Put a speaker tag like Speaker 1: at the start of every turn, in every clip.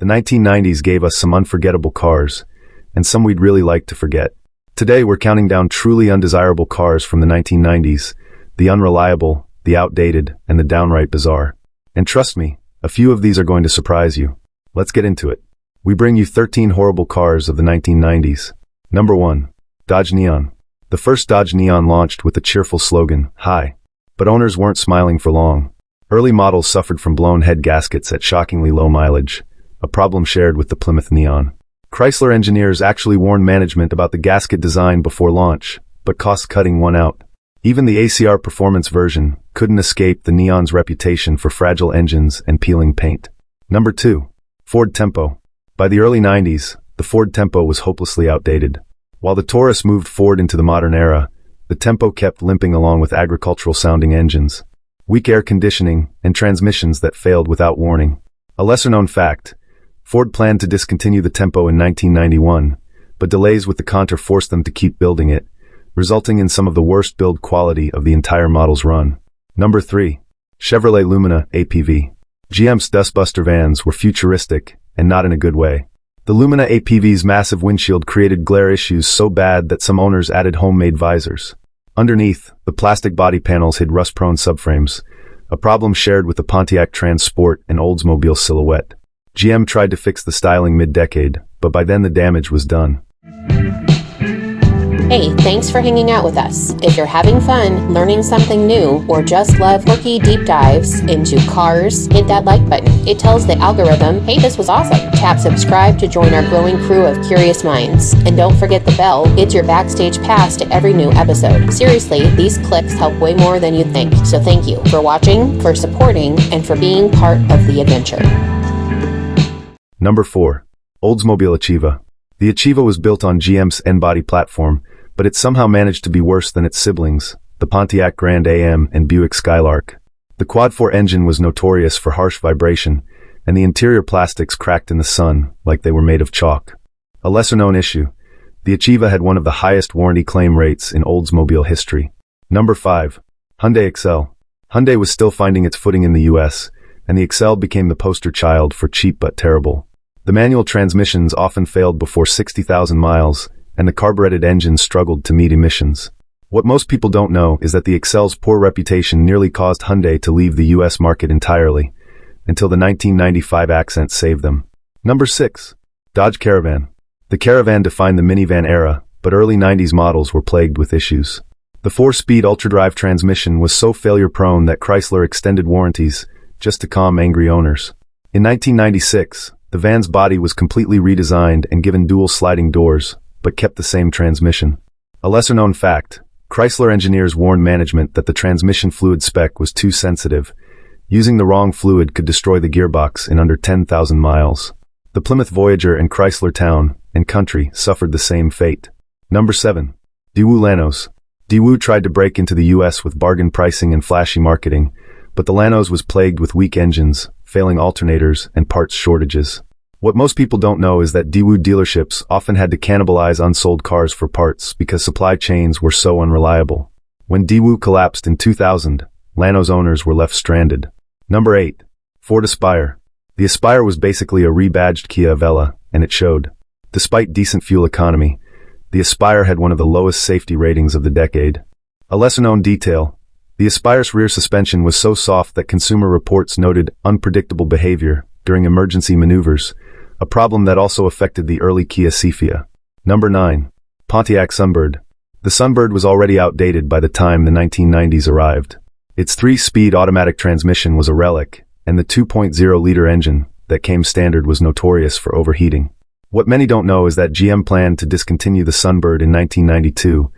Speaker 1: The 1990s gave us some unforgettable cars, and some we'd really like to forget. Today we're counting down truly undesirable cars from the 1990s, the unreliable, the outdated, and the downright bizarre. And trust me, a few of these are going to surprise you. Let's get into it. We bring you 13 horrible cars of the 1990s. Number 1. Dodge Neon. The first Dodge Neon launched with the cheerful slogan, "Hi." But owners weren't smiling for long. Early models suffered from blown head gaskets at shockingly low mileage, a problem shared with the Plymouth Neon. Chrysler engineers actually warned management about the gasket design before launch, but cost-cutting won out. Even the ACR Performance version couldn't escape the Neon's reputation for fragile engines and peeling paint. Number 2. Ford Tempo. By the early 90s, the Ford Tempo was hopelessly outdated. While the Taurus moved forward into the modern era, the Tempo kept limping along with agricultural-sounding engines, weak air conditioning, and transmissions that failed without warning. A lesser-known fact, Ford planned to discontinue the Tempo in 1991, but delays with the Contour forced them to keep building it, resulting in some of the worst build quality of the entire model's run. Number 3. Chevrolet Lumina APV. GM's dustbuster vans were futuristic, and not in a good way. The Lumina APV's massive windshield created glare issues so bad that some owners added homemade visors. Underneath, the plastic body panels hid rust-prone subframes, a problem shared with the Pontiac Sport and Oldsmobile Silhouette. GM tried to fix the styling mid-decade, but by then the damage was done.
Speaker 2: Hey, thanks for hanging out with us. If you're having fun, learning something new, or just love quirky deep dives into cars, hit that like button. It tells the algorithm, hey, this was awesome. Tap subscribe to join our growing crew of curious minds. And don't forget the bell. It's your backstage pass to every new episode. Seriously, these clicks help way more than you'd think. So thank you for watching, for supporting, and for being part of the adventure.
Speaker 1: Number 4. Oldsmobile Achieva. The Achieva was built on GM's N-body platform, but it somehow managed to be worse than its siblings, the Pontiac Grand Am and Buick Skylark. The quad-4 engine was notorious for harsh vibration, and the interior plastics cracked in the sun like they were made of chalk. A lesser-known issue, the Achieva had one of the highest warranty claim rates in Oldsmobile history. Number 5. Hyundai Excel. Hyundai was still finding its footing in the US, and the Excel became the poster child for cheap but terrible. The manual transmissions often failed before 60,000 miles, and the carbureted engine struggled to meet emissions. What most people don't know is that the Excel's poor reputation nearly caused Hyundai to leave the US market entirely, until the 1995 Accent saved them. Number 6. Dodge Caravan. The Caravan defined the minivan era, but early 90s models were plagued with issues. The 4-speed ultra-drive transmission was so failure-prone that Chrysler extended warranties just to calm angry owners. In 1996, the van's body was completely redesigned and given dual sliding doors, but kept the same transmission. A lesser-known fact, Chrysler engineers warned management that the transmission fluid spec was too sensitive. Using the wrong fluid could destroy the gearbox in under 10,000 miles. The Plymouth Voyager and Chrysler Town and Country suffered the same fate. Number 7. Daewoo Lanos. Daewoo tried to break into the US with bargain pricing and flashy marketing, but the Lanos was plagued with weak engines, failing alternators, and parts shortages. What most people don't know is that Daewoo dealerships often had to cannibalize unsold cars for parts because supply chains were so unreliable. When Daewoo collapsed in 2000, Lanos owners were left stranded. Number 8. Ford Aspire. The Aspire was basically a rebadged Kia Vela, and it showed. Despite decent fuel economy, the Aspire had one of the lowest safety ratings of the decade. A lesser-known detail, the Aspire's rear suspension was so soft that Consumer Reports noted unpredictable behavior during emergency maneuvers, a problem that also affected the early Kia Cephia. Number 9. Pontiac Sunbird. The Sunbird was already outdated by the time the 1990s arrived. Its 3-speed automatic transmission was a relic, and the 2.0-liter engine that came standard was notorious for overheating. What many don't know is that GM planned to discontinue the Sunbird in 1992,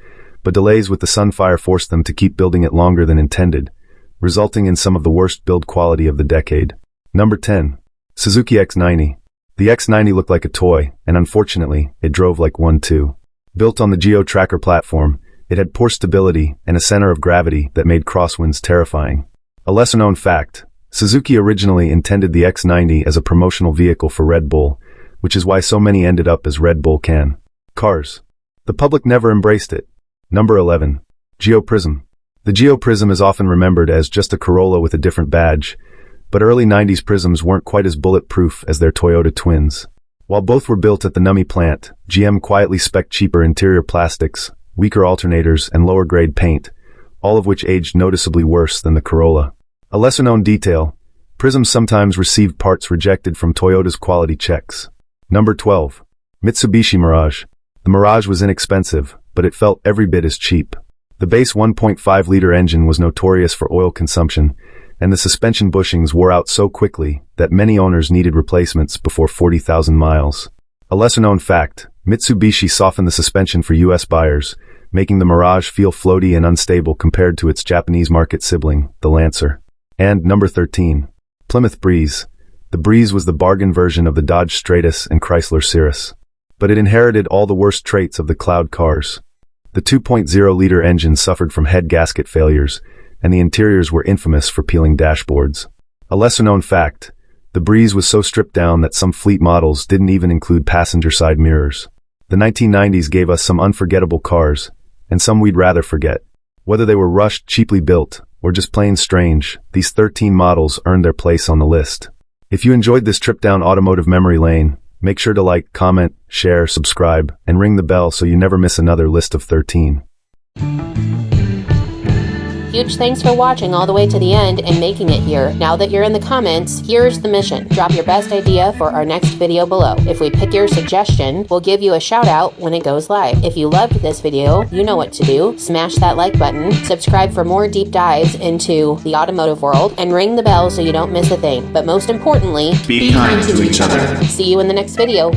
Speaker 1: but delays with the Sunfire forced them to keep building it longer than intended, resulting in some of the worst build quality of the decade. Number 10. Suzuki X90. The X90 looked like a toy, and unfortunately, it drove like one too. Built on the Geo Tracker platform, it had poor stability and a center of gravity that made crosswinds terrifying. A lesser-known fact, Suzuki originally intended the X90 as a promotional vehicle for Red Bull, which is why so many ended up as Red Bull can. Cars. The public never embraced it. Number 11. Geo Prizm. The Geo Prizm is often remembered as just a Corolla with a different badge, But early 90s Prizms weren't quite as bulletproof as their Toyota twins. While both were built at the Nummi plant, GM quietly spec'd cheaper interior plastics, weaker alternators, and lower-grade paint, all of which aged noticeably worse than the Corolla. A lesser-known detail, Prizm sometimes received parts rejected from Toyota's quality checks. Number 12. Mitsubishi Mirage. The Mirage was inexpensive, but it felt every bit as cheap. The base 1.5-liter engine was notorious for oil consumption, and the suspension bushings wore out so quickly that many owners needed replacements before 40,000 miles. A lesser-known fact, Mitsubishi softened the suspension for US buyers, making the Mirage feel floaty and unstable compared to its Japanese market sibling, the Lancer. And number 13. Plymouth Breeze. The Breeze was the bargain version of the Dodge Stratus and Chrysler Cirrus. But it inherited all the worst traits of the cloud cars. The 2.0-liter engine suffered from head gasket failures, and the interiors were infamous for peeling dashboards. A lesser-known fact, the Breeze was so stripped down that some fleet models didn't even include passenger-side mirrors. The 1990s gave us some unforgettable cars, and some we'd rather forget. Whether they were rushed, cheaply built, or just plain strange, these 13 models earned their place on the list. If you enjoyed this trip down automotive memory lane, make sure to like, comment, share, subscribe, and ring the bell so you never miss another list of 13.
Speaker 2: Huge thanks for watching all the way to the end and making it here. Now that you're in the comments, here's the mission. Drop your best idea for our next video below. If we pick your suggestion, we'll give you a shout out when it goes live. If you loved this video, you know what to do. Smash that like button, subscribe for more deep dives into the automotive world, and ring the bell so you don't miss a thing. But most importantly,
Speaker 3: be kind to each other.
Speaker 2: See you in the next video.